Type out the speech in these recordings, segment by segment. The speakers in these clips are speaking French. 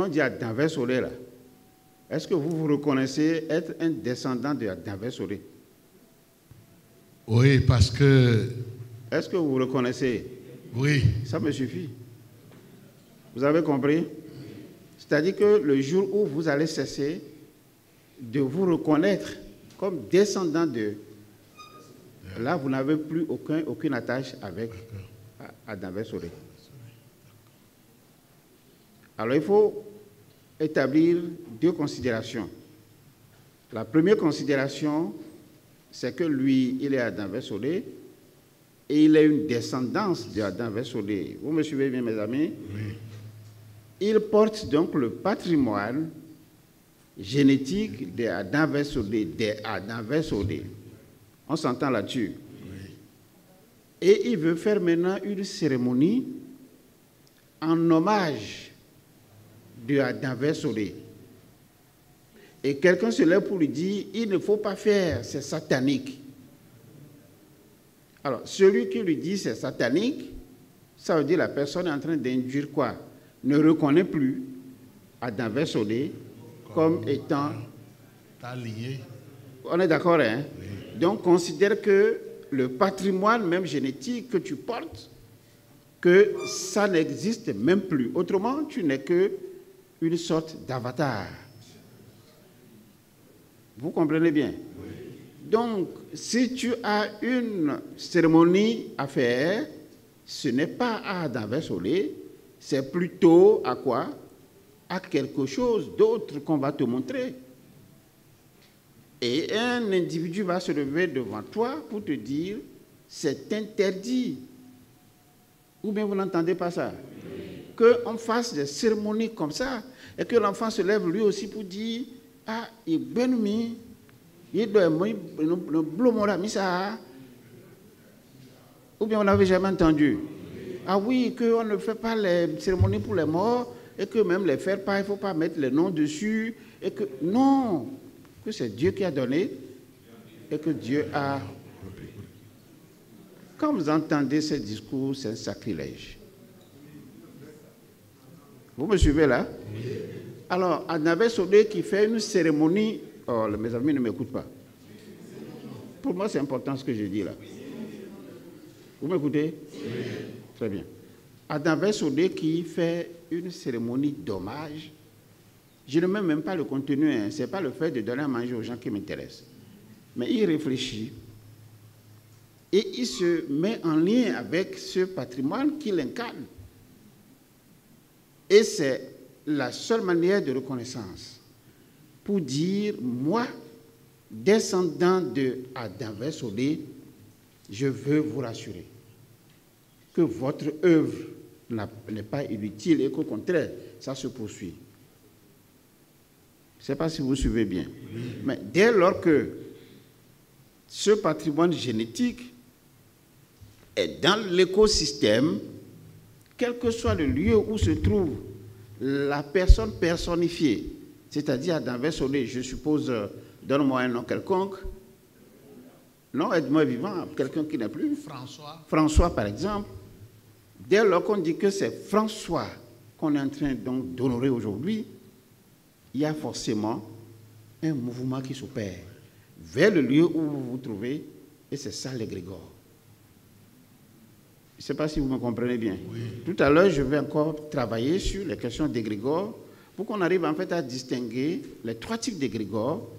on dit Adam Solé là, est-ce que vous vous reconnaissez être un descendant de Adam Solé? Oui, parce que... Est-ce que vous vous reconnaissez? Oui. Ça me suffit. Vous avez compris? C'est-à-dire que le jour où vous allez cesser de vous reconnaître comme descendant de... Là, vous n'avez plus aucune attache avec Adam Solé. Alors, il faut établir deux considérations. La première considération, c'est que lui, il est Adam Solé et il a une descendance de Adam Solé. Vous me suivez bien, mes amis? Oui. Il porte donc le patrimoine génétique de Adam Solé. On s'entend là-dessus. Oui. Et il veut faire maintenant une cérémonie en hommage de Adam Solé. Et quelqu'un se lève pour lui dire, il ne faut pas faire, c'est satanique. Alors, celui qui lui dit c'est satanique, ça veut dire la personne est en train d'induire quoi? Ne reconnaît plus Adam Solé comme étant... lié. On est d'accord, hein? Oui. Donc, considère que le patrimoine même génétique que tu portes, que ça n'existe même plus. Autrement, tu n'es qu'une sorte d'avatar. Vous comprenez bien? Oui. Donc, si tu as une cérémonie à faire, ce n'est pas à Adam Solé, c'est plutôt à quoi? À quelque chose d'autre qu'on va te montrer. Et un individu va se lever devant toi pour te dire, c'est interdit. Ou bien vous n'entendez pas ça? Qu'on fasse des cérémonies comme ça, et que l'enfant se lève lui aussi pour dire, ah, il est mis, il doit me blomora mis ça. Ou bien on n'avait jamais entendu. Ah oui, qu'on ne fait pas les cérémonies pour les morts, et que même les faire pas, il ne faut pas mettre les noms dessus, et que non, que c'est Dieu qui a donné, et que Dieu a... Quand vous entendez ces discours, c'est un sacrilège. Vous me suivez là? Oui. Alors, Adam Solé qui fait une cérémonie... Oh, mes amis ne m'écoutent pas. Pour moi, c'est important ce que je dis là. Vous m'écoutez? Oui. Très bien. Adam Solé qui fait une cérémonie d'hommage, je ne mets même pas le contenu, hein. Ce n'est pas le fait de donner à manger aux gens qui m'intéressent. Mais il réfléchit et il se met en lien avec ce patrimoine qu'il incarne. Et c'est la seule manière de reconnaissance pour dire, moi, descendant de Adam Solé, je veux vous rassurer que votre œuvre n'est pas inutile et qu'au contraire, ça se poursuit. Je ne sais pas si vous suivez bien. Oui. Mais dès lors que ce patrimoine génétique est dans l'écosystème, quel que soit le lieu où se trouve la personne personnifiée, c'est-à-dire Adam Solé, je suppose, donne-moi un nom quelconque, non, aide-moi vivant, quelqu'un qui n'est plus. François, par exemple. Dès lors qu'on dit que c'est François qu'on est en train donc d'honorer aujourd'hui, il y a forcément un mouvement qui s'opère vers le lieu où vous vous trouvez, et c'est ça l'égrégore. Je ne sais pas si vous me comprenez bien. Oui. Tout à l'heure, je vais encore travailler sur les questions d'égrégore pour qu'on arrive en fait à distinguer les trois types d'égrégore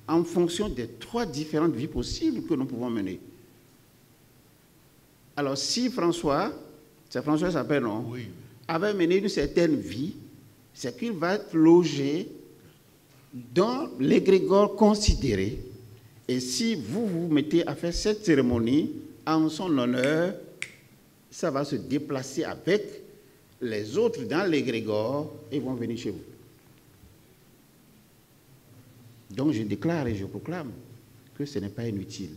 en fonction des trois différentes vies possibles que nous pouvons mener. Alors, si François, c'est François s'appelle, non? Oui. Avait mené une certaine vie, c'est qu'il va être logé dans l'égrégore considéré. Et si vous vous mettez à faire cette cérémonie en son honneur, ça va se déplacer avec les autres dans l'égrégore et vont venir chez vous. Donc je déclare et je proclame que ce n'est pas inutile.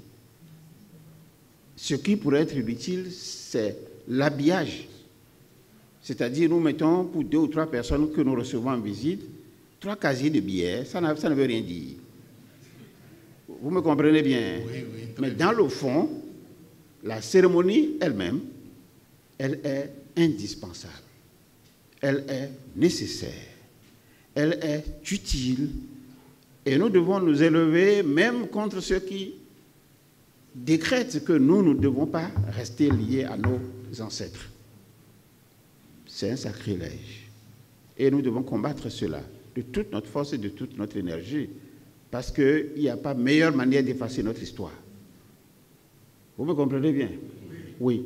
Ce qui pourrait être inutile, c'est l'habillage. C'est-à-dire, nous mettons pour 2 ou 3 personnes que nous recevons en visite, 3 casiers de billets, ça ne veut rien dire. Vous me comprenez bien? Oui, oui, mais dans le fond, la cérémonie elle-même, elle est indispensable. Elle est nécessaire. elle est utile. Et nous devons nous élever même contre ceux qui décrètent que nous ne devons pas rester liés à nos ancêtres. C'est un sacrilège. Et nous devons combattre cela de toute notre force et de toute notre énergie, parce qu'il n'y a pas meilleure manière d'effacer notre histoire. Vous me comprenez bien? Oui,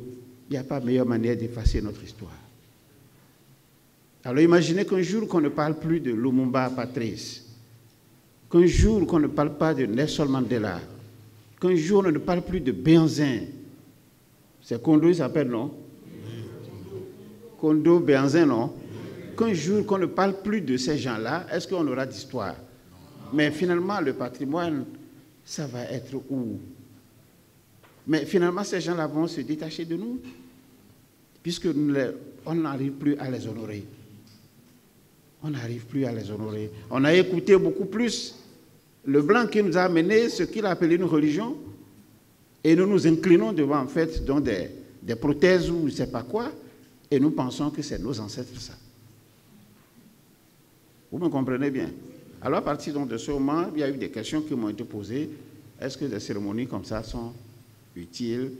il n'y a pas meilleure manière d'effacer notre histoire. Alors imaginez qu'un jour qu'on ne parle plus de Lumumba Patrice, qu'un jour qu'on ne parle pas de Nelson Mandela, qu'un jour on ne parle plus de Béhanzin. C'est Kondo, il s'appelle, non? Kondo, Béhanzin, non? Qu'un jour qu'on ne parle plus de ces gens-là, est-ce qu'on aura d'histoire? Mais finalement, le patrimoine, ça va être où? Mais finalement, ces gens-là vont se détacher de nous, puisque on n'arrive plus à les honorer. On n'arrive plus à les honorer. On a écouté beaucoup plus le blanc qui nous a amené ce qu'il a appelé une religion, et nous nous inclinons devant, en fait, dans des prothèses ou je ne sais pas quoi, et nous pensons que c'est nos ancêtres, ça. Vous me comprenez bien? Alors, à partir de ce moment, il y a eu des questions qui m'ont été posées. Est-ce que des cérémonies comme ça sont utiles,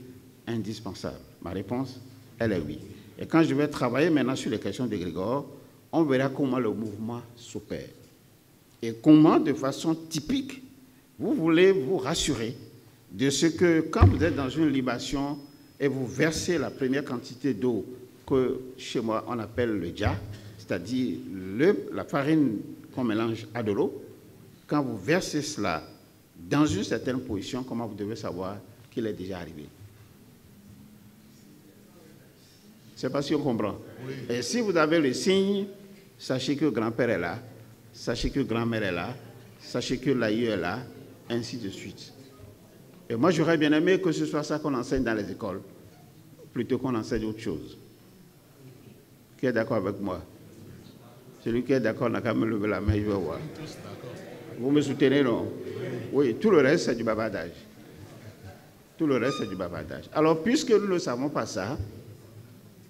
indispensables? Ma réponse, elle est oui. Et quand je vais travailler maintenant sur les questions de Grégor, on verra comment le mouvement s'opère. Et comment, de façon typique, vous voulez vous rassurer de ce que, quand vous êtes dans une libation et vous versez la première quantité d'eau que, chez moi, on appelle le dja, c'est-à-dire la farine qu'on mélange à de l'eau, quand vous versez cela dans une certaine position, comment vous devez savoir qu'il est déjà arrivé? Je ne sais pas si on comprend. Oui. Et si vous avez le signe, sachez que grand-père est là, sachez que grand-mère est là, sachez que l'aïeux est là, ainsi de suite. Et moi, j'aurais bien aimé que ce soit ça qu'on enseigne dans les écoles, plutôt qu'on enseigne autre chose. Qui est d'accord avec moi? Celui qui est d'accord n'a qu'à me lever la main, je vais voir. Vous me soutenez, non? Oui, tout le reste, c'est du bavardage. Tout le reste, c'est du bavardage. Alors, puisque nous ne savons pas ça,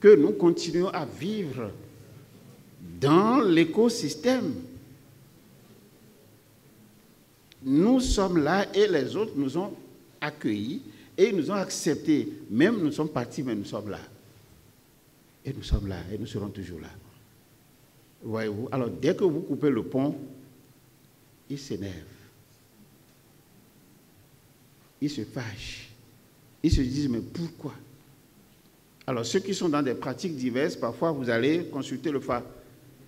que nous continuons à vivre dans l'écosystème. Nous sommes là et les autres nous ont accueillis et nous ont acceptés. Même nous sommes partis, mais nous sommes là. Et nous sommes là et nous serons toujours là. Voyez-vous? Alors, dès que vous coupez le pont, ils s'énervent. Ils se fâchent. Ils se disent, mais pourquoi? Alors, ceux qui sont dans des pratiques diverses, parfois vous allez consulter le FA.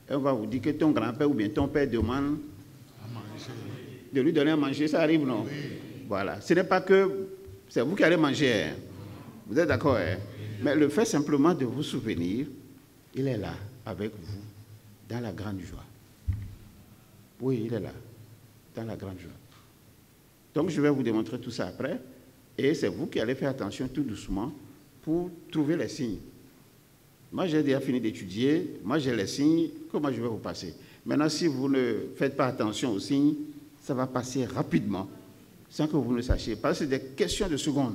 Et on va vous dire que ton grand-père ou bien ton père demande de lui donner à manger. Ça arrive, non? Oui. Voilà. Ce n'est pas que c'est vous qui allez manger. Hein. Vous êtes d'accord? Hein? Mais le fait simplement de vous souvenir, il est là avec vous dans la grande joie. Oui, il est là dans la grande joie. Donc, je vais vous démontrer tout ça après. Et c'est vous qui allez faire attention tout doucement pour trouver les signes. Moi, j'ai déjà fini d'étudier. Moi, j'ai les signes. Comment je vais vous passer? Maintenant, si vous ne faites pas attention aux signes, ça va passer rapidement, sans que vous ne sachiez. Parce que c'est des questions de secondes.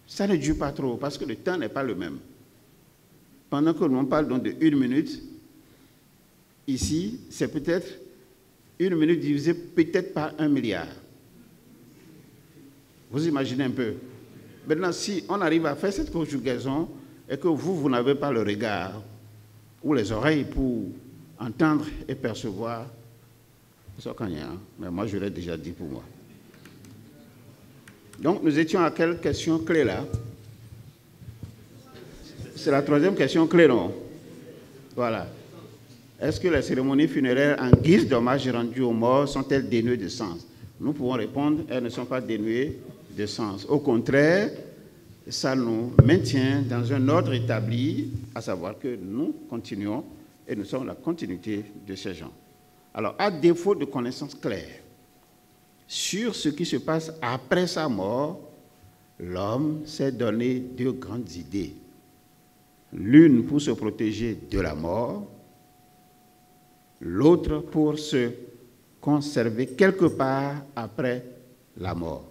Ça ne dure pas trop, parce que le temps n'est pas le même. Pendant que l'on parle donc de 1 minute, ici, c'est peut-être 1 minute divisée peut-être par 1 milliard. Vous imaginez un peu. Maintenant, si on arrive à faire cette conjugaison et que vous n'avez pas le regard ou les oreilles pour entendre et percevoir, c'est gagnant. Mais moi, je l'ai déjà dit pour moi. Donc, nous étions à quelle question clé là? C'est la 3e question clé, non? Voilà. Est-ce que les cérémonies funéraires en guise d'hommage rendu aux morts sont-elles dénuées de sens? Nous pouvons répondre, elles ne sont pas dénuées de sens. Au contraire, ça nous maintient dans un ordre établi, à savoir que nous continuons et nous sommes la continuité de ces gens. Alors, à défaut de connaissances claires sur ce qui se passe après sa mort, l'homme s'est donné 2 grandes idées. L'une pour se protéger de la mort, l'autre pour se conserver quelque part après la mort.